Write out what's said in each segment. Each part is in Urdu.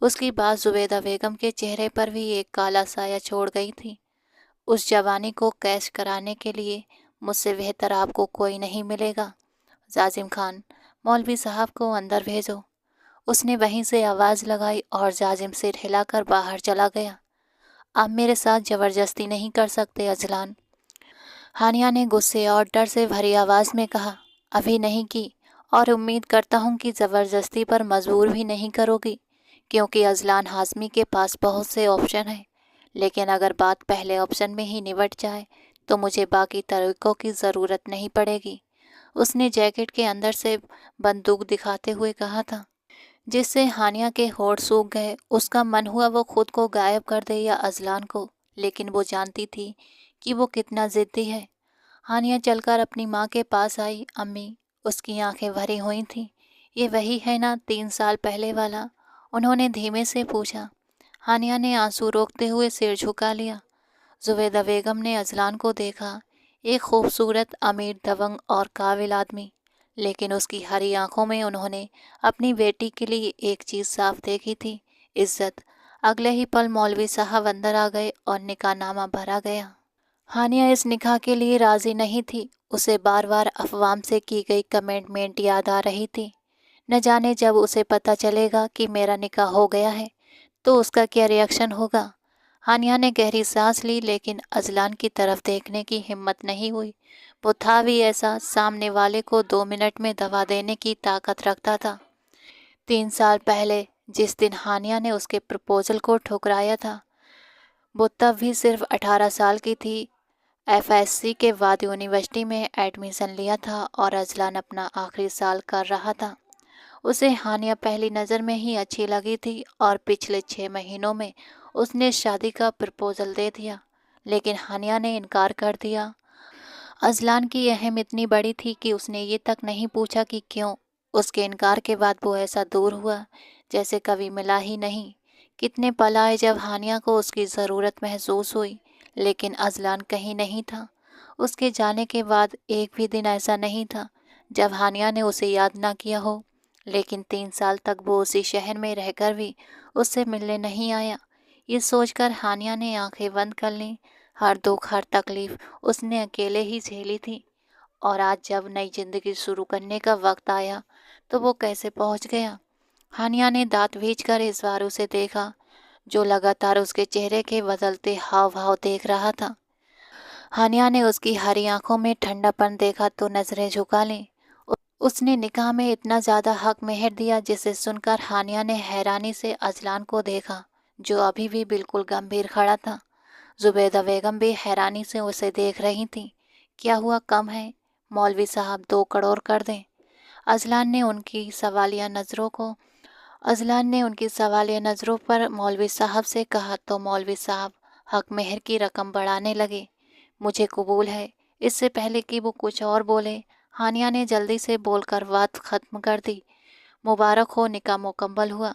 اس کی بات زبیدہ بیگم کے چہرے پر بھی ایک کالا سایہ چھوڑ گئی تھی۔ اس جوانی کو کیش کرانے کے لیے مجھ سے بہتر آپ کو کوئی نہیں ملے گا۔ جازم خان، مولوی صاحب کو اندر بھیجو۔ اس نے وہیں سے آواز لگائی اور جازم سر ہلا کر باہر چلا گیا۔ آپ میرے ساتھ زبردستی نہیں کر سکتے اذلان، ہانیہ نے غصے اور ڈر سے بھری آواز میں کہا۔ ابھی نہیں کی، اور امید کرتا ہوں کہ زبردستی پر مجبور بھی نہیں کرو گی، کیونکہ اذلان ہاشمی کے پاس بہت سے آپشن ہیں، لیکن اگر بات پہلے آپشن میں ہی نبٹ جائے تو مجھے باقی طریقوں کی ضرورت نہیں پڑے گی۔ اس نے جیکٹ کے اندر سے بندوق دکھاتے ہوئے کہا تھا، جس سے ہانیہ کے ہونٹ سوکھ گئے۔ اس کا من ہوا وہ خود کو غائب کر دے یا اذلان کو، لیکن وہ جانتی تھی کہ وہ کتنا ضدی ہے۔ ہانیہ چل کر اپنی ماں کے پاس آئی۔ امی، اس کی آنکھیں بھری ہوئی تھیں۔ یہ وہی ہے نا 3 سال پہلے والا؟ انہوں نے دھیمے سے پوچھا۔ ہانیہ نے آنسو روکتے ہوئے سر جھکا لیا۔ زبیدہ بیگم نے اذلان کو دیکھا، ایک خوبصورت، امیر، دبنگ اور قابل آدمی، لیکن اس کی ہری آنکھوں میں انہوں نے اپنی بیٹی کے لیے ایک چیز صاف دیکھی تھی، عزت۔ اگلے ہی پل مولوی صاحب اندر آ گئے اور نکاح نامہ بھرا گیا۔ ہانیہ اس نکاح کے لیے راضی نہیں تھی۔ اسے بار بار افوام سے کی گئی کمٹمنٹ یاد آ رہی تھی۔ نہ جانے جب اسے پتہ چلے گا کہ میرا نکاح ہو گیا ہے تو اس کا کیا ری ایکشن ہوگا۔ ہانیہ نے گہری سانس لی، لیکن اذلان کی طرف دیکھنے کی ہمت نہیں ہوئی۔ وہ تھا بھی ایسا، سامنے والے کو 2 منٹ میں دبا دینے کی طاقت رکھتا تھا۔ 3 سال پہلے جس دن ہانیہ نے اس کے پرپوزل کو ٹھکرایا تھا، وہ تب بھی صرف 18 سال کی تھی۔ FSC کے بعد یونیورسٹی میں ایڈمیشن لیا تھا اور اذلان اپنا آخری سال کر رہا تھا۔ اسے ہانیہ پہلی نظر میں ہی اچھی لگی تھی اور پچھلے 6 مہینوں میں اس نے شادی کا پرپوزل دے دیا، لیکن ہانیہ نے انکار کر دیا۔ اذلان کی اہم اتنی بڑی تھی کہ اس نے یہ تک نہیں پوچھا کہ کیوں۔ اس کے انکار کے بعد وہ ایسا دور ہوا جیسے کبھی ملا ہی نہیں۔ کتنے پل آئے جب ہانیہ کو اس کی ضرورت محسوس ہوئی، لیکن اذلان کہیں نہیں تھا۔ اس کے جانے کے بعد ایک بھی دن ایسا نہیں تھا جب ہانیہ نے اسے یاد نہ کیا ہو، لیکن 3 سال تک وہ اسی شہر میں رہ کر بھی اس سے ملنے نہیں آیا۔ یہ سوچ کر ہانیہ نے آنکھیں بند کر لیں۔ ہر دکھ، ہر تکلیف اس نے اکیلے ہی جھیلی تھی، اور آج جب نئی زندگی شروع کرنے کا وقت آیا تو وہ کیسے پہنچ گیا۔ ہانیہ نے دانت بھینچ کر اظہار اسے دیکھا، جو لگاتار اس کے چہرے کے بدلتے ہاؤ بھاؤ دیکھ رہا تھا۔ ہانیہ نے اس کی ہری آنکھوں میں ٹھنڈا پن دیکھا تو نظریں جھکا لیں۔ اس نے نکاح میں اتنا زیادہ حق مہر دیا، جسے سن کر ہانیہ نے حیرانی سے اذلان کو دیکھا، جو ابھی بھی بالکل گمبھیر کھڑا تھا۔ زبیدہ بیگم بھی حیرانی سے اسے دیکھ رہی تھیں۔ کیا ہوا، کم ہے؟ مولوی صاحب 2 کروڑ کر دیں؟ اذلان نے ان کی سوالیہ نظروں پر مولوی صاحب سے کہا تو مولوی صاحب حق مہر کی رقم بڑھانے لگے۔ مجھے قبول ہے۔ اس سے پہلے کہ وہ کچھ اور بولے، ہانیہ نے جلدی سے بول کر بات ختم کر دی۔ مبارک ہو، نکاح مکمل ہوا۔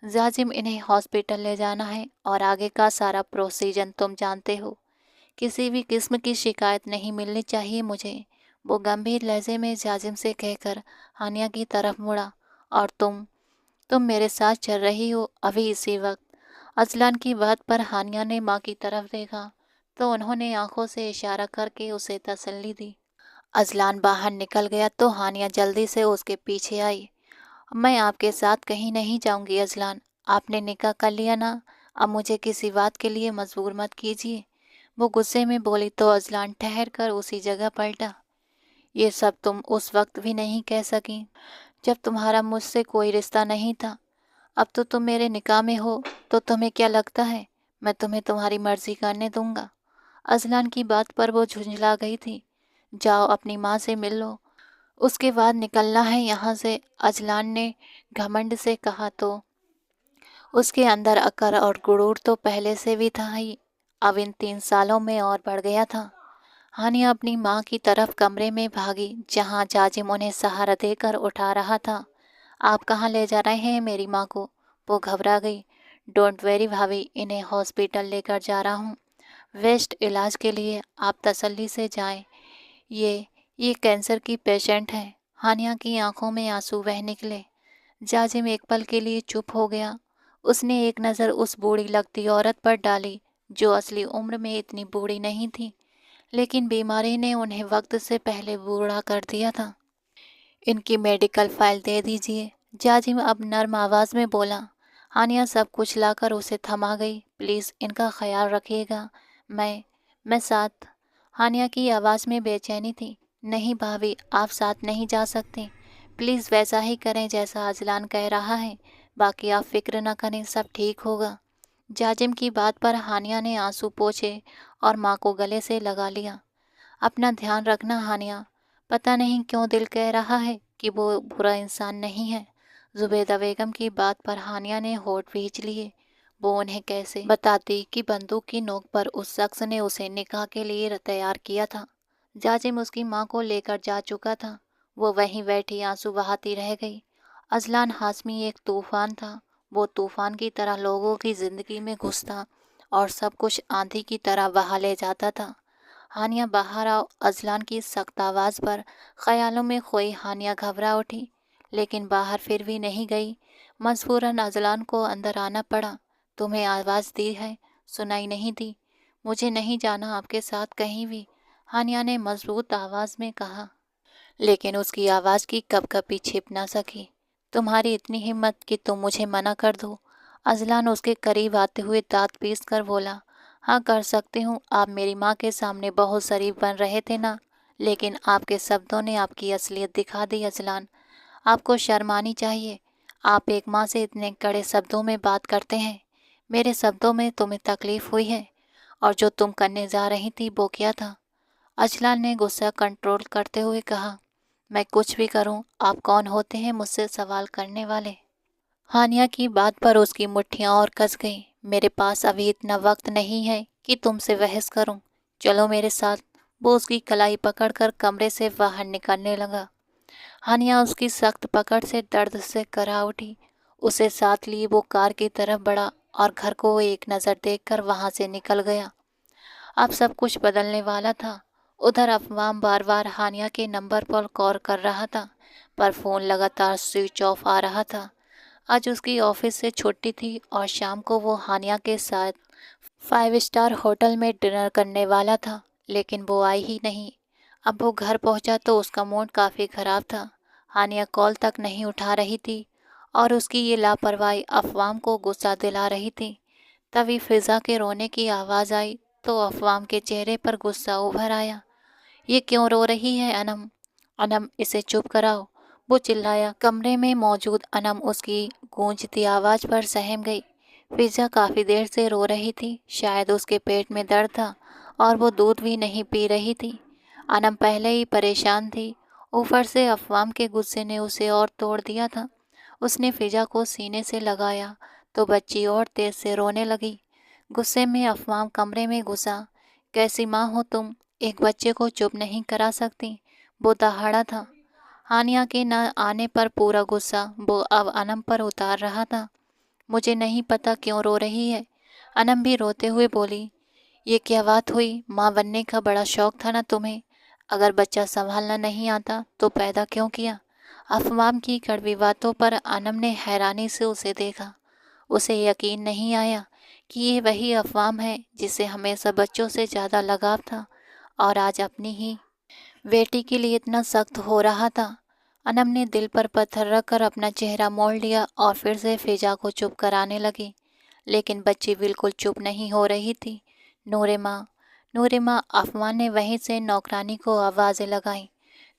جازم، انہیں ہاسپٹل لے جانا ہے اور آگے کا سارا پروسیجر تم جانتے ہو۔ کسی بھی قسم کی شکایت نہیں ملنی چاہیے مجھے، وہ گمبھیر لہجے میں جازم سے کہہ کر ہانیہ کی طرف مڑا۔ اور تم میرے ساتھ چل رہی ہو ابھی اسی وقت؟ اذلان کی بات پر ہانیہ نے ماں کی طرف دیکھا تو انہوں نے آنکھوں سے اشارہ کر کے اسے تسلی دی۔ اذلان باہر نکل گیا تو ہانیہ جلدی سے اس کے پیچھے آئی۔ میں آپ کے ساتھ کہیں نہیں جاؤں گی اذلان، آپ نے نکاح کر لیا نا، اب مجھے کسی بات کے لیے مجبور مت کیجیے، وہ غصے میں بولی تو اذلان ٹھہر کر اسی جگہ پلٹا۔ یہ سب تم اس وقت بھی نہیں کہہ سکیں جب تمہارا مجھ سے کوئی رشتہ نہیں تھا۔ اب تو تم میرے نکاح میں ہو تو تمہیں کیا لگتا ہے میں تمہیں تمہاری مرضی کرنے دوں گا؟ اذلان کی بات پر وہ جھنجلا گئی تھی۔ جاؤ اپنی ماں سے مل لو، اس کے بعد نکلنا ہے یہاں سے، اذلان نے گھمنڈ سے کہا تو اس کے اندر اکڑ اور غرور تو پہلے سے بھی تھا ہی، اب ان 3 سالوں میں اور بڑھ گیا تھا۔ ہانیہ اپنی ماں کی طرف کمرے میں بھاگی، جہاں جازم انہیں سہارا دے کر اٹھا رہا تھا۔ آپ کہاں لے جا رہے ہیں میری ماں کو؟ وہ گھبرا گئی۔ ڈونٹ ویری بھابھی، انہیں ہاسپٹل لے کر جا رہا ہوں، ویسٹ علاج کے لیے، آپ تسلی سے جائیں۔ یہ کینسر کی پیشنٹ ہے۔ ہانیہ کی آنکھوں میں آنسو بہہ نکلے۔ جازم ایک پل کے لیے چپ ہو گیا۔ اس نے ایک نظر اس بوڑھی لگتی عورت پر ڈالی جو اصلی عمر میں اتنی بوڑھی نہیں تھی، لیکن بیماری نے انہیں وقت سے پہلے بوڑھا کر دیا تھا۔ ان کی میڈیکل فائل دے دیجیے، جاجم اب نرم آواز میں بولا۔ ہانیہ سب کچھ لا کر اسے تھما گئی۔ پلیز ان کا خیال رکھیے گا، میں ساتھ۔ ہانیہ کی آواز میں بے چینی تھی۔ نہیں بھابھی، آپ ساتھ نہیں جا سکتے، پلیز ویسا ہی کریں جیسا اجلان کہہ رہا ہے، باقی آپ فکر نہ کریں، سب ٹھیک ہوگا۔ جاجم کی بات پر ہانیہ نے آنسو پوچھے اور ماں کو گلے سے لگا لیا۔ اپنا دھیان رکھنا ہانیہ، پتہ نہیں کیوں دل کہہ رہا ہے کہ وہ برا انسان نہیں ہے۔ زبیدہ بیگم کی بات پر ہانیہ نے ہونٹ بھینچ لیے۔ وہ انہیں کیسے بتاتی کہ بندوق کی نوک پر اس شخص نے اسے نکاح کے لیے تیار کیا تھا۔ جاجم اس کی ماں کو لے کر جا چکا تھا۔ وہ وہیں بیٹھی آنسو بہاتی رہ گئی۔ اذلان ہاشمی ایک طوفان تھا۔ وہ طوفان کی طرح لوگوں کی زندگی میں گھستا اور سب کچھ آندھی کی طرح بہا لے جاتا تھا۔ ہانیہ باہر آؤ، اذلان کی سخت آواز پر خیالوں میں کھوئی ہانیہ گھبرا اٹھی، لیکن باہر پھر بھی نہیں گئی۔ مجبوراً اذلان کو اندر آنا پڑا۔ تمہیں آواز دی ہے، سنائی نہیں دی؟ مجھے نہیں جانا آپ کے ساتھ کہیں بھی، ہانیہ نے مضبوط آواز میں کہا، لیکن اس کی آواز کی کپکپی چھپ نہ سکی۔ تمہاری اتنی ہمت کہ تم مجھے منع کر دو؟ اذلان اس کے قریب آتے ہوئے دانت پیس کر بولا۔ ہاں کر سکتی ہوں، آپ میری ماں کے سامنے بہت شریف بن رہے تھے نا، لیکن آپ کے شبدوں نے آپ کی اصلیت دکھا دی۔ اذلان، آپ کو شرم آنی چاہیے، آپ ایک ماں سے اتنے کڑے شبدوں میں بات کرتے ہیں۔ میرے شبدوں میں تمہیں تکلیف ہوئی ہے، اور جو تم کرنے جا رہی تھی وہ کیا تھا؟ اذلان نے غصہ کنٹرول کرتے ہوئے کہا، میں کچھ بھی کروں، آپ کون ہوتے ہیں مجھ سے سوال کرنے والے؟ ہانیہ کی بات پر اس کی مٹھیاں اور کس گئیں۔ میرے پاس ابھی اتنا وقت نہیں ہے کہ تم سے بحث کروں، چلو میرے ساتھ۔ وہ اس کی کلائی پکڑ کر کمرے سے باہر نکلنے لگا۔ ہانیہ اس کی سخت پکڑ سے درد سے کرا اٹھی۔ اسے ساتھ لیے وہ کار کی طرف بڑھا اور گھر کو ایک نظر دیکھ کر وہاں سے نکل گیا۔ اب سب کچھ بدلنے والا تھا۔ ادھر افوام بار بار ہانیہ کے نمبر پر کال کر رہا تھا، پر فون لگاتار سوئچ آف آ رہا تھا۔ آج اس کی آفس سے چھٹی تھی اور شام کو وہ ہانیہ کے ساتھ 5 اسٹار ہوٹل میں ڈنر کرنے والا تھا، لیکن وہ آئی ہی نہیں۔ اب وہ گھر پہنچا تو اس کا موڈ کافی خراب تھا۔ ہانیہ کال تک نہیں اٹھا رہی تھی اور اس کی یہ لاپرواہی افوام کو غصہ دلا رہی تھی۔ تبھی فضا کے رونے کی آواز آئی تو افوام کے چہرے پر غصہ ابھر آیا۔ یہ کیوں رو رہی ہے انم؟ انم، اسے چپ کراؤ، وہ چلایا۔ کمرے میں موجود انم اس کی گونجتی آواز پر سہم گئی۔ فضا کافی دیر سے رو رہی تھی، شاید اس کے پیٹ میں درد تھا اور وہ دودھ بھی نہیں پی رہی تھی۔ انم پہلے ہی پریشان تھی، اوپر سے افوام کے غصے نے اسے اور توڑ دیا تھا۔ اس نے فضا کو سینے سے لگایا تو بچی اور تیز سے رونے لگی۔ غصے میں افوام کمرے میں گھسا۔ کیسی ماں ہو تم، ایک بچے کو چپ نہیں کرا سکتی؟ وہ دہاڑا تھا۔ ہانیہ کے نہ آنے پر پورا غصہ وہ اب انم پر اتار رہا تھا۔ مجھے نہیں پتا کیوں رو رہی ہے، انم بھی روتے ہوئے بولی۔ یہ کیا بات ہوئی؟ ماں بننے کا بڑا شوق تھا نا تمہیں، اگر بچہ سنبھالنا نہیں آتا تو پیدا کیوں کیا؟ افوام کی کڑوی باتوں پر انم نے حیرانی سے اسے دیکھا۔ اسے یقین نہیں آیا کہ یہ وہی افوام ہے جسے ہمیشہ بچوں سے زیادہ لگاؤ تھا اور آج اپنی ہی بیٹی کے لیے اتنا سخت ہو رہا تھا۔ انم نے دل پر پتھر رکھ کر اپنا چہرہ موڑ لیا اور پھر سے فضا کو چپ کرانے لگی، لیکن بچی بالکل چپ نہیں ہو رہی تھی۔ نورے ماں، نورے ماں، افوام نے وہیں سے نوکرانی کو آوازیں لگائیں،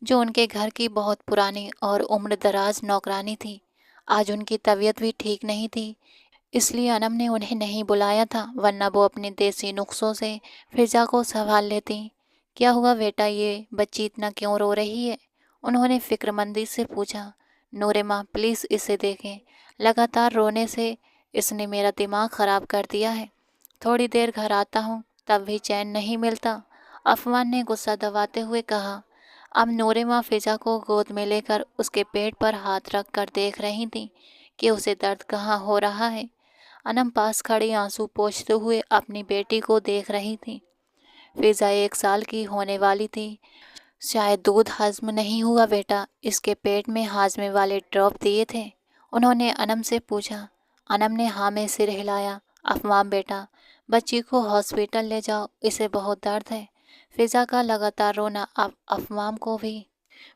جو ان کے گھر کی بہت پرانی اور عمر دراز نوکرانی تھی۔ آج ان کی طبیعت بھی ٹھیک نہیں تھی، اس لیے انم نے انہیں نہیں بلایا تھا، ورنہ وہ اپنے دیسی نسخوں سے فضا کو سنبھال لیتی۔ کیا ہوا بیٹا، یہ بچی اتنا کیوں رو رہی ہے؟ انہوں نے فکر مندی سے پوچھا۔ نورے ماں، پلیز اسے دیکھیں، لگاتار رونے سے اس نے میرا دماغ خراب کر دیا ہے۔ تھوڑی دیر گھر آتا ہوں تب بھی چین نہیں ملتا، افوام نے غصہ دباتے ہوئے کہا۔ اب نورے ماں فضا کو گود میں لے کر اس کے پیٹ پر ہاتھ رکھ کر دیکھ رہی تھیں کہ اسے درد کہاں ہو رہا ہے۔ انم پاس کھڑی آنسو پوچھتے ہوئے اپنی بیٹی کو دیکھ رہی تھی۔ فضا 1 سال کی ہونے والی تھی۔ شاید دودھ ہضم نہیں ہوا بیٹا، اس کے پیٹ میں ہاضمے والے ڈراپ دیے تھے؟ انہوں نے انم سے پوچھا۔ انم نے ہاں میں سر ہلایا۔ افوام بیٹا، بچی کو ہاسپٹل لے جاؤ، اسے بہت درد ہے۔ فضا کا لگاتار رونا افوام کو بھی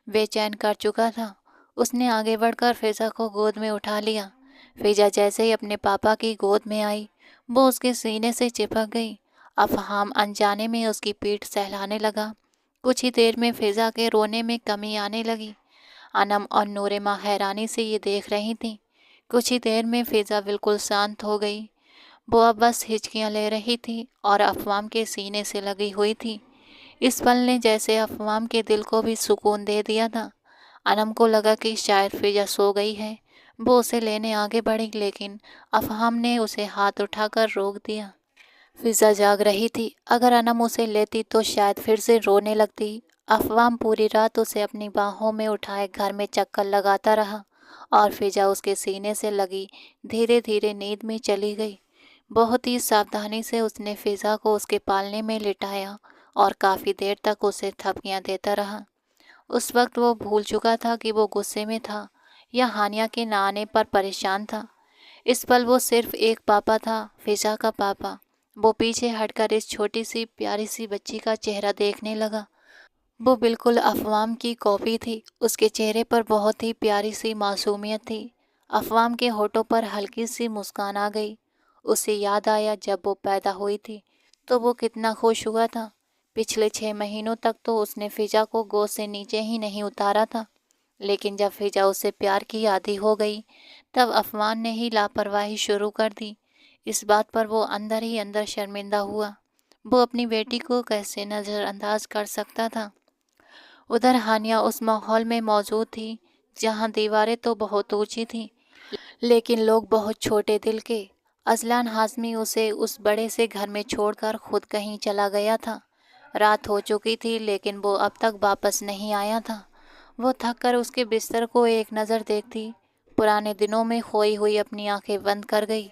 بے چین کر چکا تھا۔ اس نے آگے بڑھ کر فضا کو گود میں اٹھا لیا۔ فضا جیسے ہی اپنے پاپا کی گود میں آئی، وہ اس کے سینے سے چپک گئی۔ افہام انجانے میں اس کی پیٹھ سہلانے لگا۔ کچھ ہی دیر میں فضا کے رونے میں کمی آنے لگی۔ انم اور نورما حیرانی سے یہ دیکھ رہی تھیں۔ کچھ ہی دیر میں فضا بالکل شانت ہو گئی۔ وہ اب بس ہچکیاں لے رہی تھی اور افوام کے سینے سے لگی ہوئی تھی۔ اس پل نے جیسے افوام کے دل کو بھی سکون دے دیا تھا۔ انم کو لگا کہ شاید فضا سو گئی ہے۔ وہ اسے لینے آگے بڑھی، لیکن افہام نے اسے ہاتھ اٹھا کر روک دیا۔ فضا جاگ رہی تھی۔ اگر انم اسے لیتی تو شاید پھر سے رونے لگتی۔ افوام پوری رات اسے اپنی باہوں میں اٹھائے گھر میں چکر لگاتا رہا اور فضا اس کے سینے سے لگی دھیرے دھیرے نیند میں چلی گئی۔ بہت ہی ساودھانی سے اس نے فضا کو اس کے پالنے میں لٹایا اور کافی دیر تک اسے تھپکیاں دیتا رہا۔ اس وقت وہ بھول چکا تھا کہ وہ غصے میں تھا یا ہانیہ کے نہ آنے پر پریشان تھا۔ اس پل وہ صرف ایک پاپا تھا، فضا کا پاپا۔ وہ پیچھے ہٹ کر اس چھوٹی سی پیاری سی بچی کا چہرہ دیکھنے لگا۔ وہ بالکل افوام کی کاپی تھی۔ اس کے چہرے پر بہت ہی پیاری سی معصومیت تھی۔ افوام کے ہونٹوں پر ہلکی سی مسکان آ گئی۔ اسے یاد آیا جب وہ پیدا ہوئی تھی تو وہ کتنا خوش ہوا تھا۔ پچھلے 6 مہینوں تک تو اس نے فضا کو گود سے نیچے ہی نہیں اتارا تھا، لیکن جب فضا اس سے پیار کی عادی ہو گئی تب افوام نے ہی لاپرواہی شروع کر دی۔ اس بات پر وہ اندر ہی اندر شرمندہ ہوا۔ وہ اپنی بیٹی کو کیسے نظر انداز کر سکتا تھا۔ ادھر ہانیہ اس ماحول میں موجود تھی جہاں دیواریں تو بہت اونچی تھیں لیکن لوگ بہت چھوٹے دل کے۔ اذلان ہاشمی اسے اس بڑے سے گھر میں چھوڑ کر خود کہیں چلا گیا تھا۔ رات ہو چکی تھی لیکن وہ اب تک واپس نہیں آیا تھا۔ وہ تھک کر اس کے بستر کو ایک نظر دیکھتی پرانے دنوں میں کھوئی ہوئی اپنی آنکھیں بند کر گئی۔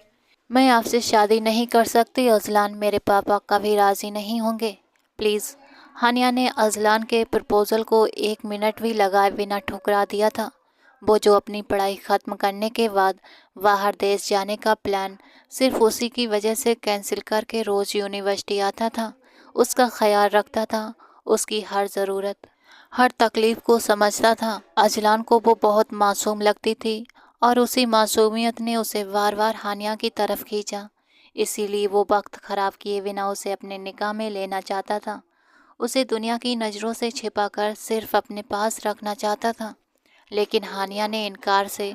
میں آپ سے شادی نہیں کر سکتی اذلان، میرے پاپا کبھی راضی نہیں ہوں گے، پلیز۔ ہانیہ نے اذلان کے پرپوزل کو 1 منٹ بھی لگائے بنا ٹھکرا دیا تھا۔ وہ جو اپنی پڑھائی ختم کرنے کے بعد باہر دیش جانے کا پلان صرف اسی کی وجہ سے کینسل کر کے روز یونیورسٹی آتا تھا، اس کا خیال رکھتا تھا، اس کی ہر ضرورت، ہر تکلیف کو سمجھتا تھا۔ اذلان کو وہ بہت معصوم لگتی تھی اور اسی معصومیت نے اسے بار بار ہانیہ کی طرف کھینچا۔ اسی لیے وہ وقت خراب کیے بنا اسے اپنے نکاح میں لینا چاہتا تھا۔ اسے دنیا کی نظروں سے چھپا کر صرف اپنے پاس رکھنا چاہتا تھا، لیکن ہانیہ نے انکار سے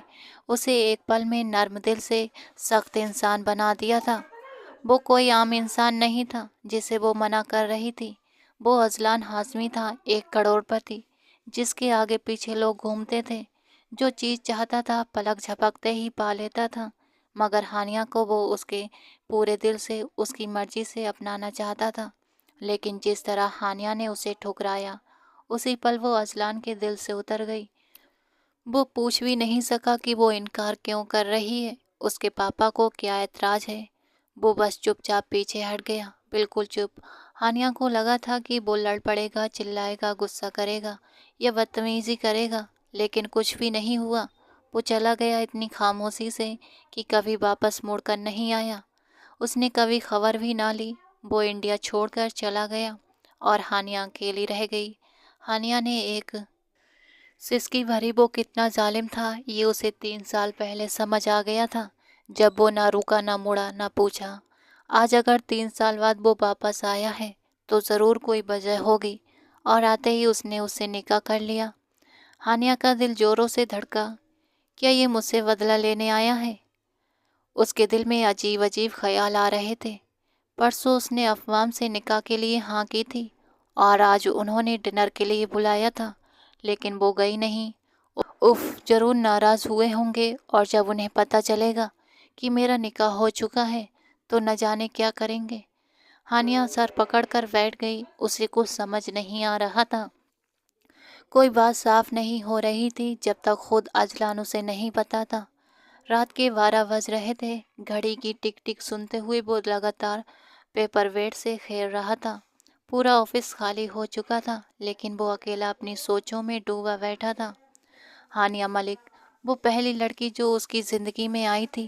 اسے ایک پل میں نرم دل سے سخت انسان بنا دیا تھا۔ وہ کوئی عام انسان نہیں تھا جسے وہ منع کر رہی تھی۔ وہ اذلان ہاشمی تھا، ایک کروڑ پتی جس کے آگے پیچھے لوگ گھومتے تھے۔ جو چیز چاہتا تھا پلک جھپکتے ہی پا لیتا تھا، مگر ہانیہ کو وہ اس کے پورے دل سے اس کی مرضی سے اپنانا چاہتا تھا۔ لیکن جس طرح ہانیہ نے اسے ٹھکرایا اسی پل وہ اذلان کے دل سے اتر گئی۔ وہ پوچھ بھی نہیں سکا کہ وہ انکار کیوں کر رہی ہے، اس کے پاپا کو کیا اعتراض ہے۔ وہ بس چپ چاپ پیچھے ہٹ گیا، بالکل چپ۔ ہانیہ کو لگا تھا کہ وہ لڑ پڑے گا، چلائے گا، غصہ کرے گا یا بدتمیزی کرے گا، لیکن کچھ بھی نہیں ہوا۔ وہ چلا گیا اتنی خاموشی سے کہ کبھی واپس مڑ کر نہیں آیا۔ اس نے کبھی خبر بھی نہ لی۔ وہ انڈیا چھوڑ کر چلا گیا اور ہانیہ اکیلی رہ گئی۔ ہانیہ نے ایک سسکی بھری وہ کتنا ظالم تھا یہ اسے 3 سال پہلے سمجھ آ گیا تھا، جب وہ نہ رکا، نہ مڑا، نہ پوچھا۔ آج اگر 3 سال بعد وہ واپس آیا ہے تو ضرور کوئی وجہ ہوگی، اور آتے ہی اس نے اس سے نکاح کر لیا۔ ہانیہ کا دل زوروں سے دھڑکا۔ کیا یہ مجھ سے بدلہ لینے آیا ہے؟ اس کے دل میں عجیب عجیب خیال آ رہے تھے۔ پرسوں اس نے افوام سے نکاح کے لیے ہاں کی تھی اور آج انہوں نے ڈنر کے لیے بلایا تھا، لیکن وہ گئی نہیں۔ اف، ضرور ناراض ہوئے ہوں گے، اور جب انہیں پتہ چلے گا کہ میرا نکاح ہو چکا ہے تو نہ جانے کیا کریں گے۔ ہانیہ سر پکڑ کر بیٹھ گئی۔ اسے کچھ سمجھ نہیں آ رہا تھا۔ کوئی بات صاف نہیں ہو رہی تھی جب تک خود اذلان اسے نہیں بتاتا۔ رات کے 12 بج رہے تھے۔ گھڑی کی ٹک ٹک سنتے ہوئے وہ لگاتار پیپر ویٹ سے کھیل رہا تھا۔ پورا آفس خالی ہو چکا تھا لیکن وہ اکیلا اپنی سوچوں میں ڈوبا بیٹھا تھا۔ ہانیہ ملک، وہ پہلی لڑکی جو اس کی زندگی میں آئی تھی،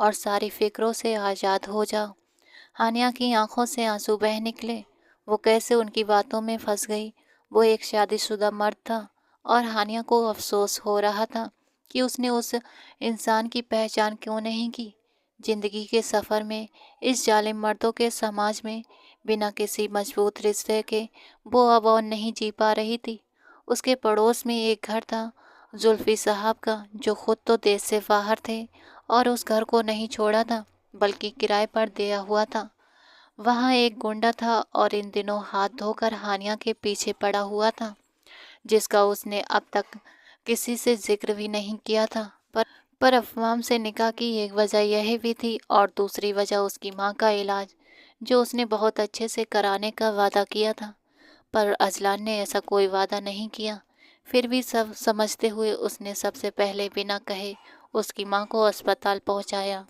اور ساری فکروں سے آزاد ہو جاؤ۔ ہانیہ کی آنکھوں سے آنسو بہہ نکلے۔ وہ کیسے ان کی باتوں میں پھنس گئی۔ وہ ایک شادی شدہ مرد تھا اور ہانیہ کو افسوس ہو رہا تھا کہ اس نے اس انسان کی پہچان کیوں نہیں کی۔ زندگی کے سفر میں اس ظالم مردوں کے سماج میں بنا کسی مضبوط رشتے کے وہ اب اور نہیں جی پا رہی تھی۔ اس کے پڑوس میں ایک گھر تھا زلفی صاحب کا، جو خود تو دیش سے باہر تھے اور اس گھر کو نہیں چھوڑا تھا بلکہ کرائے پر دیا ہوا تھا۔ وہاں ایک گنڈا تھا اور ان دنوں ہاتھ دھو کر ہانیہ کے پیچھے پڑا ہوا تھا، جس کا اس نے اب تک کسی سے ذکر بھی نہیں کیا تھا۔ پر افوام سے نکاح کی ایک وجہ یہ بھی تھی اور دوسری وجہ اس کی ماں کا علاج، جو اس نے بہت اچھے سے کرانے کا وعدہ کیا تھا۔ پر اذلان نے ایسا کوئی وعدہ نہیں کیا۔ پھر بھی سب سمجھتے ہوئے اس نے سب سے پہلے بنا کہے اس کی ماں کو اسپتال پہنچایا۔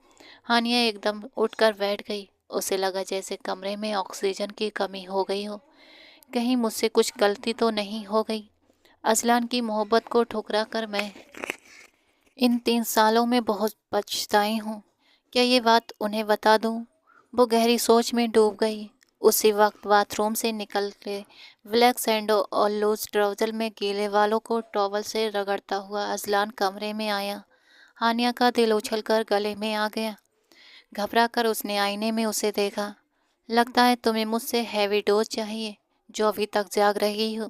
ہانیہ ایک دم اٹھ کر بیٹھ گئی۔ اسے لگا جیسے کمرے میں آکسیجن کی کمی ہو گئی ہو۔ کہیں مجھ سے کچھ غلطی تو نہیں ہو گئی؟ اذلان کی محبت کو ٹھکرا کر میں ان 3 سالوں میں بہت پچھتائی ہوں۔ کیا یہ بات انہیں بتا دوں؟ وہ گہری سوچ میں ڈوب گئی۔ اسی وقت باتھ روم سے نکل کے بلیک سینڈو اور لوز ٹراؤزر میں گیلے والوں کو ٹاول سے رگڑتا ہوا اذلان کمرے میں آیا۔ ہانیہ کا دل اچھل کر گلے میں آ گیا۔ گھبرا کر اس نے آئینے میں اسے دیکھا۔ لگتا ہے تمہیں مجھ سے ہیوی ڈوز چاہیے، جو ابھی تک جاگ رہی ہو،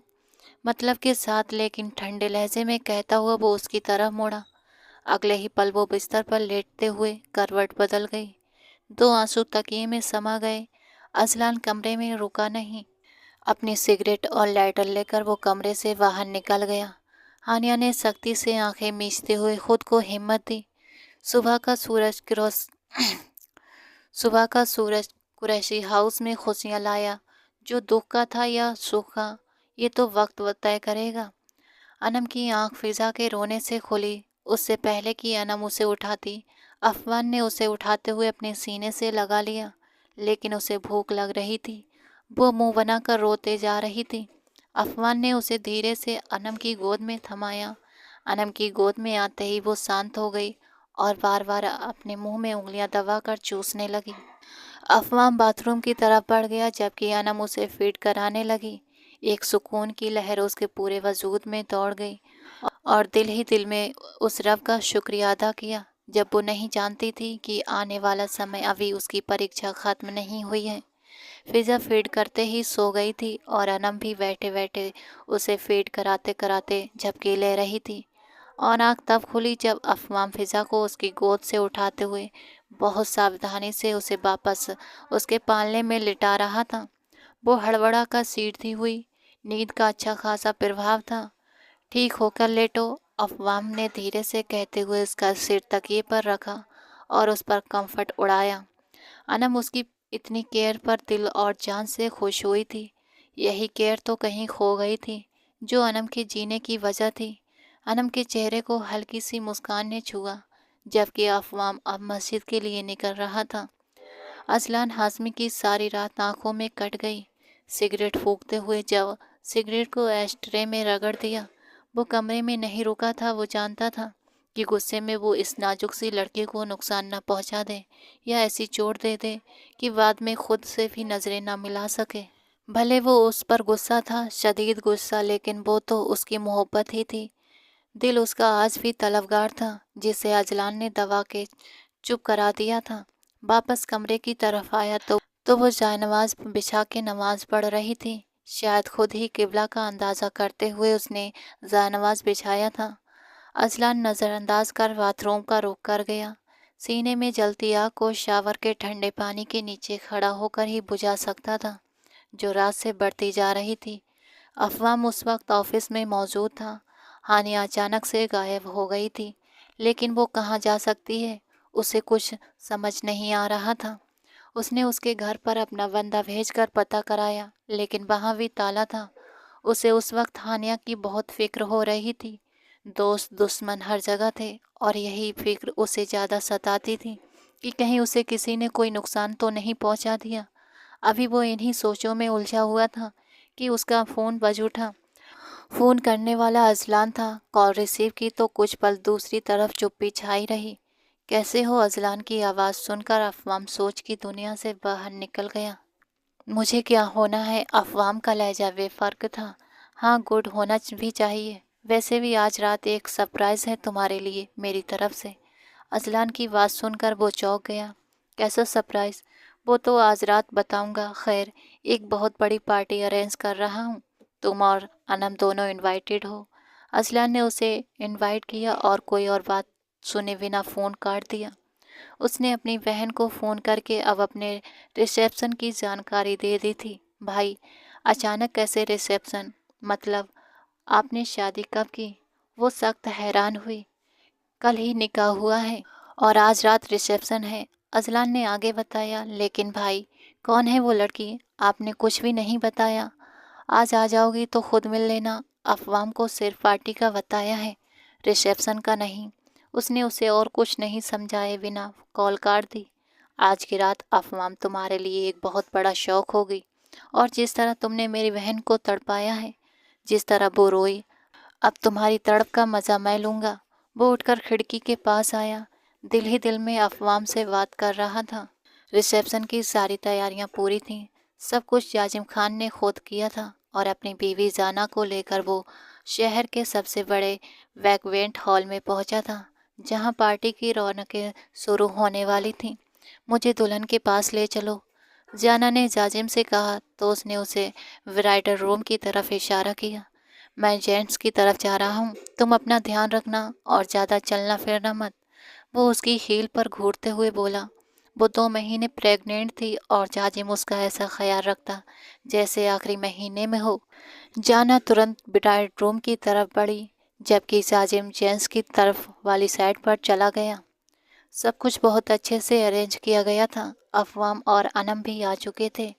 مطلب کے ساتھ لیکن ٹھنڈے لہجے میں کہتا ہوا وہ اس کی طرف مڑا۔ اگلے ہی پل وہ بستر پر لیٹتے ہوئے کروٹ بدل گئی۔ 2 آنسو تکیے میں سما گئے۔ اذلان کمرے میں رکا نہیں۔ اپنی سگریٹ اور لائٹر لے کر وہ کمرے سے باہر نکل گیا۔ ہانیہ نے سختی سے آنکھیں میچتے ہوئے خود کو ہمت دی۔ صبح کا سورج قریشی ہاؤس میں خوشیاں لایا، جو دکھ کا تھا یا سکھ کا یہ تو وقت طے کرے گا۔ انم کی آنکھ فضا کے رونے سے کھلی۔ اس سے پہلے کہ انم اسے اٹھاتی، افوان نے اسے اٹھاتے ہوئے اپنے سینے سے لگا لیا، لیکن اسے بھوک لگ رہی تھی۔ وہ منہ بنا کر روتے جا رہی تھی۔ افوان نے اسے دھیرے سے انم کی گود میں تھمایا۔ انم کی گود میں آتے ہی وہ شانت ہو گئی اور بار بار اپنے منہ میں انگلیاں دبا کر چوسنے لگی۔ افوان باتھ روم کی طرف بڑھ گیا جبکہ انم اسے فیڈ کرانے لگی۔ ایک سکون کی لہر اس کے پورے وجود میں دوڑ گئی اور دل ہی دل میں اس رب کا شکریہ ادا کیا، جب وہ نہیں جانتی تھی کہ آنے والا سمے ابھی اس کی پریکشا ختم نہیں ہوئی ہے۔ فضا فیڈ کرتے ہی سو گئی تھی اور انم بھی بیٹھے بیٹھے اسے فیڈ کراتے کراتے جھپکی لے رہی تھی، اور آنکھ تب کھلی جب افوام فضا کو اس کی گود سے اٹھاتے ہوئے بہت ساودھانی سے اسے واپس اس کے پالنے میں لٹا رہا تھا۔ وہ ہڑبڑا کر سیدھی ہوئی۔ نیند کا اچھا خاصا پربھاؤ تھا۔ ٹھیک ہو کر لیٹو، افوام نے دھیرے سے کہتے ہوئے اس کا سر تکیے پر رکھا اور اس پر کمفرٹ اڑایا۔ انم اس کی اتنی کیئر پر دل اور جان سے خوش ہوئی تھی۔ یہی کیئر تو کہیں کھو گئی تھی جو انم کے جینے کی وجہ تھی۔ انم کے چہرے کو ہلکی سی مسکان نے چھوا جبکہ افوام اب مسجد کے لیے نکل رہا تھا۔ اذلان ہاشمی کی ساری رات آنکھوں میں کٹ گئی۔ سگریٹ پھونکتے ہوئے جب سگریٹ کو ایش ٹرے میں رگڑ دیا، وہ کمرے میں نہیں رکا تھا۔ وہ جانتا تھا کہ غصے میں وہ اس نازک سی لڑکی کو نقصان نہ پہنچا دے یا ایسی چوٹ دے دے کہ بعد میں خود سے بھی نظریں نہ ملا سکے۔ بھلے وہ اس پر غصہ تھا، شدید غصہ، لیکن وہ تو اس کی محبت ہی تھی۔ دل اس کا آج بھی طلبگار تھا، جسے اذلان نے دبا کے چپ کرا دیا تھا۔ واپس کمرے کی طرف آیا تو وہ جائے نماز بچھا کے نماز پڑھ رہی تھی۔ شاید خود ہی قبلہ کا اندازہ کرتے ہوئے اس نے جائے نماز بچھایا تھا۔ اذلان نظر انداز کر باتھ روم کا رخ کر گیا۔ سینے میں جلتی آگ کو شاور کے ٹھنڈے پانی کے نیچے کھڑا ہو کر ہی بجھا سکتا تھا، جو رات سے بڑھتی جا رہی تھی۔ افوام اس وقت آفس میں موجود تھا۔ ہانیہ اچانک سے غائب ہو گئی تھی، لیکن وہ کہاں جا سکتی ہے، اسے کچھ سمجھ نہیں آ رہا تھا۔ اس نے اس کے گھر پر اپنا بندہ بھیج کر پتہ کرایا، لیکن وہاں بھی تالا تھا۔ اسے اس وقت ہانیہ کی بہت فکر ہو رہی تھی۔ دوست دشمن ہر جگہ تھے اور یہی فکر اسے زیادہ ستاتی تھی کہ کہیں اسے کسی نے کوئی نقصان تو نہیں پہنچا دیا۔ ابھی وہ انہی سوچوں میں الجھا ہوا تھا کہ اس کا فون بج اٹھا۔ فون کرنے والا اذلان تھا۔ کال ریسیو کی تو کچھ پل دوسری طرف چپی چھائی رہی۔ کیسے ہو؟ اذلان کی آواز سن کر افوام سوچ کی دنیا سے باہر نکل گیا۔ مجھے کیا ہونا ہے؟ افوام کا لہجہ بے فرق تھا۔ ہاں، گڈ ہونا بھی چاہیے۔ ویسے بھی آج رات ایک سرپرائز ہے تمہارے لیے میری طرف سے۔ اذلان کی بات سن کر وہ چونک گیا۔ کیسا سرپرائز؟ وہ تو آج رات بتاؤں گا۔ خیر، ایک بہت بڑی پارٹی ارینج کر رہا ہوں، تم اور انم دونوں انوائٹیڈ ہو۔ اذلان نے اسے انوائٹ کیا اور کوئی اور بات سنے بنا فون کاٹ دیا۔ اس نے اپنی بہن کو فون کر کے اب اپنے ریسیپشن کی جانکاری دے دی تھی۔ بھائی، اچانک کیسے ریسیپشن؟ مطلب آپ نے شادی کب کی؟ وہ سخت حیران ہوئی۔ کل ہی نکاح ہوا ہے اور آج رات ریسیپشن ہے، اذلان نے آگے بتایا۔ لیکن بھائی، کون ہے وہ لڑکی؟ آپ نے کچھ بھی نہیں بتایا۔ آج آ جاؤ گی تو خود مل لینا۔ افوام کو صرف پارٹی کا بتایا ہے، ریسیپشن کا نہیں۔ اس نے اسے اور کچھ نہیں سمجھائے بنا کال کاٹ دی۔ آج کی رات افوام تمہارے لیے ایک بہت بڑا شوق ہوگی، اور جس طرح تم نے میری بہن کو تڑپایا ہے، جس طرح وہ روئی، اب تمہاری تڑپ کا مزہ میں لوں گا۔ وہ اٹھ کر کھڑکی کے پاس آیا، دل ہی دل میں افوام سے بات کر رہا تھا۔ ریسیپشن کی ساری تیاریاں پوری تھیں، سب کچھ جاجم خان نے خود کیا تھا، اور اپنی بیوی زانا کو لے کر وہ شہر کے سب سے بڑے ویکوینٹ ہال میں پہنچا تھا، جہاں پارٹی کی رونقیں شروع ہونے والی تھیں۔ مجھے دلہن کے پاس لے چلو، جانا نے جاجم سے کہا تو اس نے اسے برائڈل روم کی طرف اشارہ کیا۔ میں جینٹس کی طرف جا رہا ہوں، تم اپنا دھیان رکھنا اور زیادہ چلنا پھرنا مت۔ وہ اس کی ہیل پر گھورتے ہوئے بولا۔ وہ 2 مہینے پریگنینٹ تھی اور جاجم اس کا ایسا خیال رکھتا جیسے آخری مہینے میں ہو۔ جانا ترنت برائڈل روم کی طرف بڑھی، جبکہ جاجم جینٹس کی طرف والی سائڈ پر چلا گیا۔ سب کچھ بہت اچھے سے ارینج کیا گیا تھا۔ افوام اور انم بھی آ چکے تھے،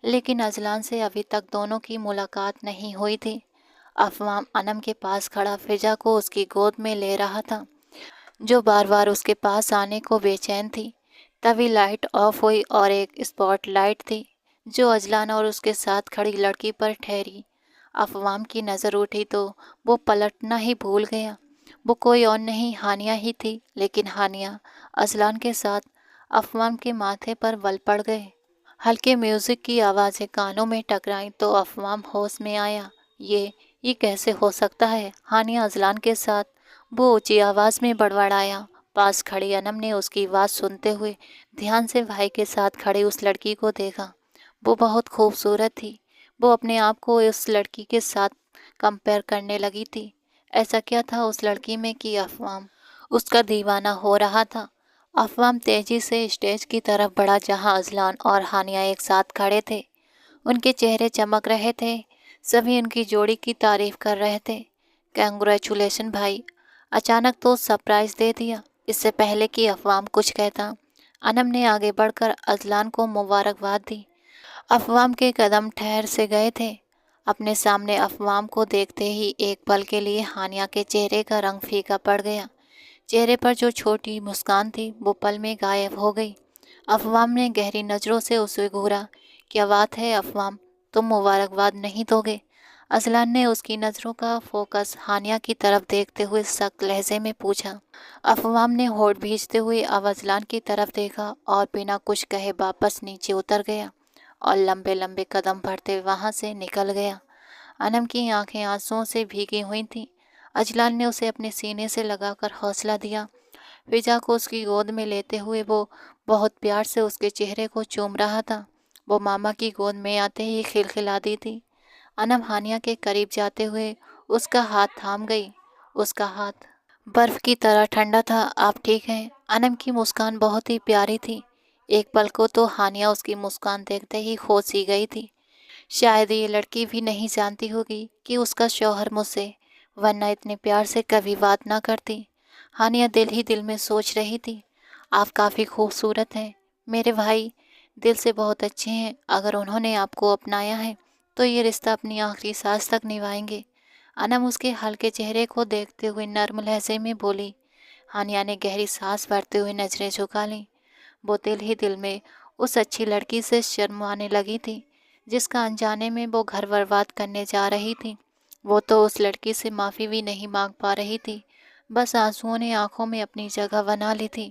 لیکن اذلان سے ابھی تک دونوں کی ملاقات نہیں ہوئی تھی۔ افوام انم کے پاس کھڑا فضا کو اس کی گود میں لے رہا تھا، جو بار بار اس کے پاس آنے کو بے چین تھی۔ تبھی لائٹ آف ہوئی اور ایک اسپاٹ لائٹ تھی جو اذلان اور اس کے ساتھ کھڑی لڑکی پر ٹھہری۔ افوام کی نظر اٹھی تو وہ پلٹنا ہی بھول گیا۔ وہ کوئی اور نہیں، ہانیہ ہی تھی، لیکن ہانیہ اذلان کے ساتھ افوام کے ماتھے پر بل پڑ گئے۔ ہلکے میوزک کی آوازیں کانوں میں ٹکرائیں تو افوام ہوش میں آیا۔ یہ کیسے ہو سکتا ہے؟ ہانیہ اذلان کے ساتھ؟ وہ اونچی آواز میں بڑبڑایا۔ پاس کھڑی انم نے اس کی بات سنتے ہوئے دھیان سے بھائی کے ساتھ کھڑی اس لڑکی کو دیکھا۔ وہ بہت خوبصورت تھی۔ وہ اپنے آپ کو اس لڑکی کے ساتھ کمپیئر کرنے لگی تھی۔ ایسا کیا تھا اس لڑکی میں کہ افوام اس کا دیوانہ ہو رہا تھا؟ افوام تیزی سے اسٹیج کی طرف بڑھا جہاں اذلان اور ہانیہ ایک ساتھ کھڑے تھے۔ ان کے چہرے چمک رہے تھے، سبھی ان کی جوڑی کی تعریف کر رہے تھے۔ کنگریچولیشن بھائی، اچانک تو سرپرائز دے دیا۔ اس سے پہلے کہ افوام کچھ کہتا، انم نے آگے بڑھ کر اذلان کو مبارکباد دی۔ افوام کے قدم ٹھہر سے گئے تھے۔ اپنے سامنے افوام کو دیکھتے ہی ایک پل کے لیے ہانیہ کے چہرے کا رنگ پھیکا پڑ گیا۔ چہرے پر جو چھوٹی مسکان تھی وہ پل میں غائب ہو گئی۔ افوام نے گہری نظروں سے اسے گھورا۔ کیا بات ہے افوام، تم مبارکباد نہیں دو گے؟ اذلان نے اس کی نظروں کا فوکس ہانیہ کی طرف دیکھتے ہوئے سخت لہجے میں پوچھا۔ افوام نے ہونٹ بھینچتے ہوئے اب اذلان کی طرف دیکھا اور بنا کچھ کہے واپس نیچے اتر گیا اور لمبے لمبے قدم بڑھتے وہاں سے نکل گیا۔ انم کی آنکھیں آنسوؤں سے بھیگی ہوئی تھیں۔ اذلان نے اسے اپنے سینے سے لگا کر حوصلہ دیا۔ فضا کو اس کی گود میں لیتے ہوئے وہ بہت پیار سے اس کے چہرے کو چوم رہا تھا۔ وہ ماما کی گود میں آتے ہی کھلکھلاتی تھی۔ انم ہانیہ کے قریب جاتے ہوئے اس کا ہاتھ تھام گئی۔ اس کا ہاتھ برف کی طرح ٹھنڈا تھا۔ آپ ٹھیک ہیں؟ انم کی مسکان بہت ہی پیاری تھی۔ ایک پل کو تو ہانیہ اس کی مسکان دیکھتے ہی کھو سی گئی تھی۔ شاید یہ لڑکی بھی نہیں جانتی ہوگی کہ اس کا شوہر مجھ سے، ورنہ اتنے پیار سے کبھی بات نہ کرتی۔ ہانیہ دل ہی دل میں سوچ رہی تھی، آپ کافی خوبصورت ہیں، میرے بھائی دل سے بہت اچھے ہیں۔ اگر انہوں نے آپ کو اپنایا ہے تو یہ رشتہ اپنی آخری سانس تک نبھائیں گے۔ انم اس کے ہلکے چہرے کو دیکھتے ہوئے نرم لہجے میں بولی۔ ہانیہ نے گہری سانس بھرتے ہوئے نظریں جھکا لیں۔ وہ دل ہی دل میں اس اچھی لڑکی سے شرمانے لگی تھی جس کا انجانے میں وہ گھر برباد کرنے جا رہی تھی۔ وہ تو اس لڑکی سے معافی بھی نہیں مانگ پا رہی تھی، بس آنسوؤں نے آنکھوں میں اپنی جگہ بنا لی تھی۔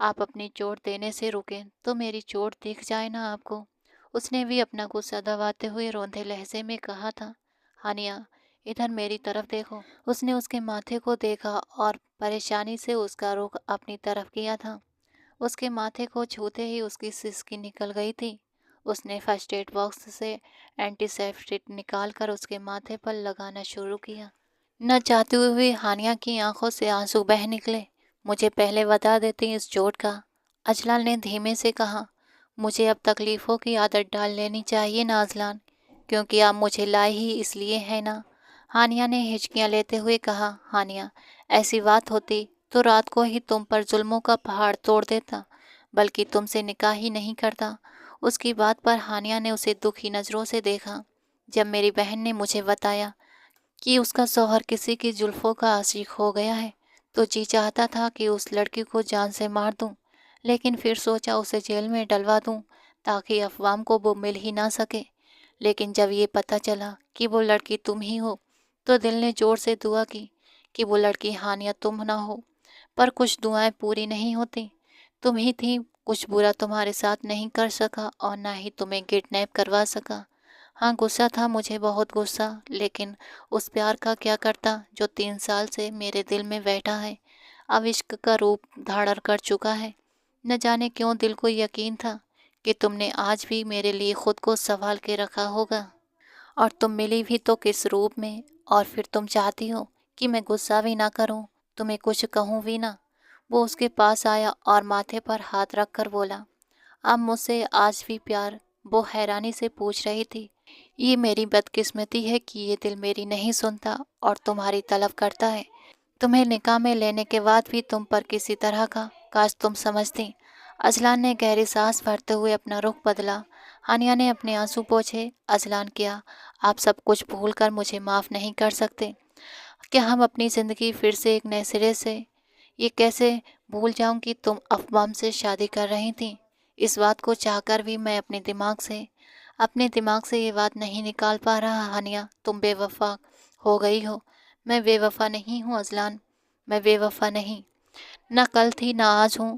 آپ اپنی چوٹ دینے سے رکیں تو میری چوٹ دکھ جائے نا آپ کو۔ اس نے بھی اپنا غصہ دباتے ہوئے روندے لہجے میں کہا تھا۔ ہانیہ، ادھر میری طرف دیکھو۔ اس نے اس کے ماتھے کو دیکھا اور پریشانی سے اس کا رخ اپنی طرف کیا تھا۔ اس کے ماتھے کو چھوتے ہی اس کی سسکی نکل گئی تھی۔ اس نے فرسٹ ایڈ باکس سے اینٹی سیپٹک نکال کر اس کے ماتھے پر لگانا شروع کیا۔ نہ چاہتے ہوئے ہانیہ کی آنکھوں سے آنسو بہہ نکلے۔ مجھے پہلے بتا دیتی اس چوٹ کا، اجلان نے دھیمے سے کہا۔ مجھے اب تکلیفوں کی عادت ڈال لینی چاہیے نا اجلان، کیونکہ آپ مجھے لائے ہی اس لیے ہے نا۔ ہانیہ نے ہچکیاں لیتے ہوئے کہا۔ ہانیہ، ایسی بات ہوتی تو رات کو ہی تم پر ظلموں کا پہاڑ توڑ دیتا، بلکہ تم سے نکاح ہی نہیں کرتا۔ اس کی بات پر ہانیہ نے اسے دکھی نظروں سے دیکھا۔ جب میری بہن نے مجھے بتایا کہ اس کا شوہر کسی کی زلفوں کا عاشق ہو گیا ہے تو جی چاہتا تھا کہ اس لڑکی کو جان سے مار دوں، لیکن پھر سوچا اسے جیل میں ڈلوا دوں تاکہ افوام کو وہ مل ہی نہ سکے۔ لیکن جب یہ پتہ چلا کہ وہ لڑکی تم ہی ہو تو دل نے زور سے دعا کی کہ وہ لڑکی ہانیہ تم نہ ہو، پر کچھ دعائیں پوری نہیں ہوتی۔ تم ہی تھی، کچھ برا تمہارے ساتھ نہیں کر سکا اور نہ ہی تمہیں کڈنیپ کروا سکا۔ ہاں غصہ تھا مجھے، بہت غصہ، لیکن اس پیار کا کیا کرتا جو 3 سال سے میرے دل میں بیٹھا ہے، اب عشق کا روپ دھارن کر چکا ہے۔ نہ جانے کیوں دل کو یقین تھا کہ تم نے آج بھی میرے لیے خود کو سنبھال کے رکھا ہوگا، اور تم ملی بھی تو کس روپ میں، اور پھر تم چاہتی ہو کہ میں غصہ بھی نہ کروں، تمہیں کچھ کہوں بھی نہ۔ وہ اس کے پاس آیا اور ماتھے پر ہاتھ رکھ کر بولا، اب مجھ سے آج بھی پیار؟ وہ حیرانی سے پوچھ رہی تھی۔ یہ میری بدقسمتی ہے کہ یہ دل میری نہیں سنتا اور تمہاری طلب کرتا ہے۔ تمہیں نکاح میں لینے کے بعد بھی تم پر کسی طرح کا، کاش تم سمجھتی۔ اجلان نے گہری سانس بھرتے ہوئے اپنا رخ بدلا۔ ہانیہ نے اپنے آنسو پوچھے۔ اجلان، کیا آپ سب کچھ بھول کر مجھے معاف نہیں کر سکتے؟ کیا ہم اپنی زندگی پھر سے ایک نئے سرے سے؟ یہ کیسے بھول جاؤں کہ تم افوام سے شادی کر رہی تھیں؟ اس بات کو چاہ کر بھی میں اپنے دماغ سے یہ بات نہیں نکال پا رہا۔ ہانیہ، تم بے وفا ہو گئی ہو۔ میں بے وفا نہیں ہوں اجلان، میں بے وفا نہیں، نہ کل تھی نہ آج ہوں۔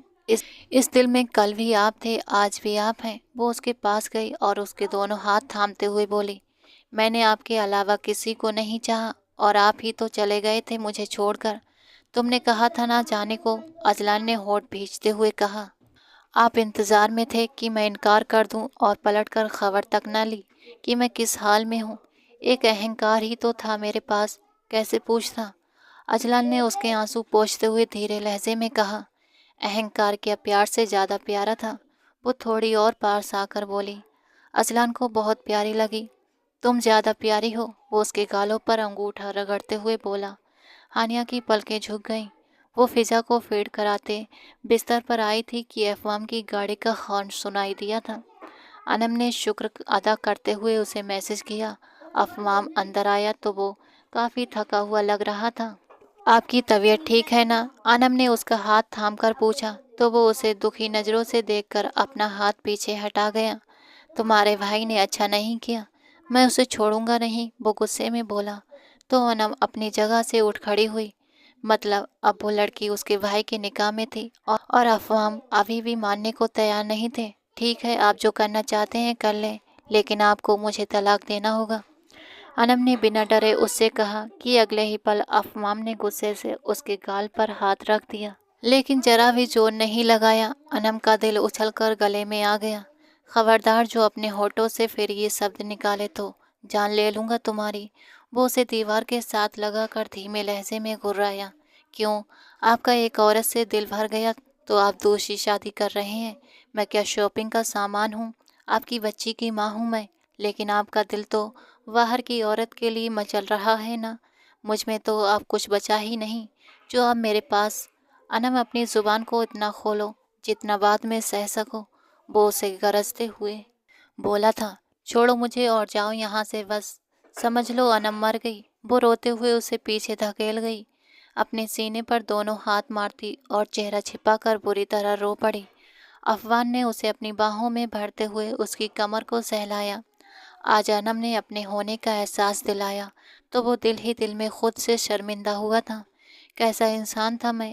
اس دل میں کل بھی آپ تھے، آج بھی آپ ہیں۔ وہ اس کے پاس گئی اور اس کے دونوں ہاتھ تھامتے ہوئے بولی، میں نے آپ کے علاوہ کسی کو نہیں چاہا، اور آپ ہی تو چلے گئے تھے مجھے چھوڑ کر۔ تم نے کہا تھا نہ جانے کو۔ اجلان نے ہونٹ بھینچتے ہوئے کہا۔ آپ انتظار میں تھے کہ میں انکار کر دوں اور پلٹ کر خبر تک نہ لی کہ میں کس حال میں ہوں۔ ایک اہنکار ہی تو تھا میرے پاس، کیسے پوچھتا؟ اجلان نے اس کے آنسو پوچھتے ہوئے دھیرے لہجے میں کہا۔ اہنکار کیا پیار سے زیادہ پیارا تھا؟ وہ تھوڑی اور پاس آ کر بولی۔ اجلان کو بہت پیاری لگی۔ تم زیادہ پیاری ہو، وہ اس کے گالوں پر انگوٹھا رگڑتے ہوئے بولا۔ ہانیہ کی پلکیں جھک گئیں۔ وہ فضا کو فیڈ کراتے بستر پر آئی تھی کہ افوام کی گاڑی کا ہارن سنائی دیا تھا۔ انم نے شکر ادا کرتے ہوئے اسے میسج کیا۔ افوام اندر آیا تو وہ کافی تھکا ہوا لگ رہا تھا۔ آپ کی طبیعت ٹھیک ہے نا؟ انم نے اس کا ہاتھ تھام کر پوچھا تو وہ اسے دکھی نظروں سے دیکھ کر اپنا ہاتھ پیچھے ہٹا گیا۔ تمہارے بھائی نے اچھا نہیں کیا، میں اسے چھوڑوں گا نہیں، وہ غصے میں بولا۔ تو انم اپنی جگہ سے اٹھ کھڑی ہوئی۔ مطلب اب وہ لڑکی اس کے بھائی کے نکاح میں تھی اور افوام ابھی بھی ماننے کو تیار نہیں تھے۔ ٹھیک ہے، آپ جو کرنا چاہتے ہیں کر لیں، لیکن آپ کو مجھے طلاق دینا ہوگا، انم نے بنا ڈرے اس سے کہا کہ اگلے ہی پل افوام نے غصے سے اس کے گال پر ہاتھ رکھ دیا، لیکن ذرا بھی زور نہیں لگایا۔ انم کا دل اچھل کر گلے میں آ گیا۔ خبردار جو اپنے ہونٹوں سے پھر یہ شبد نکالے تو جان لے لوں گا تمہاری۔ وہ اسے دیوار کے ساتھ لگا کر دھیمے لہجے میں گھرایا۔ کیوں؟ آپ کا ایک عورت سے دل بھر گیا تو آپ دوسری شادی کر رہے ہیں؟ میں کیا شاپنگ کا سامان ہوں؟ آپ کی بچی کی ماں ہوں میں، لیکن آپ کا دل تو باہر کی عورت کے لیے مچل رہا ہے نا۔ مجھ میں تو آپ کچھ بچا ہی نہیں جو آپ میرے پاس۔ انم اپنی زبان کو اتنا کھولو جتنا بعد میں سہ سکو، وہ اسے گرجتے ہوئے بولا تھا۔ چھوڑو مجھے اور جاؤ یہاں سے، بس سمجھ لو انم مر گئی۔ وہ روتے ہوئے اسے پیچھے دھکیل گئی، اپنے سینے پر دونوں ہاتھ مارتی اور چہرہ چھپا کر بری طرح رو پڑی۔ افوان نے اسے اپنی باہوں میں بھرتے ہوئے اس کی کمر کو سہلایا۔ آج انم نے اپنے ہونے کا احساس دلایا تو وہ دل ہی دل میں خود سے شرمندہ ہوا تھا۔ کیسا انسان تھا میں،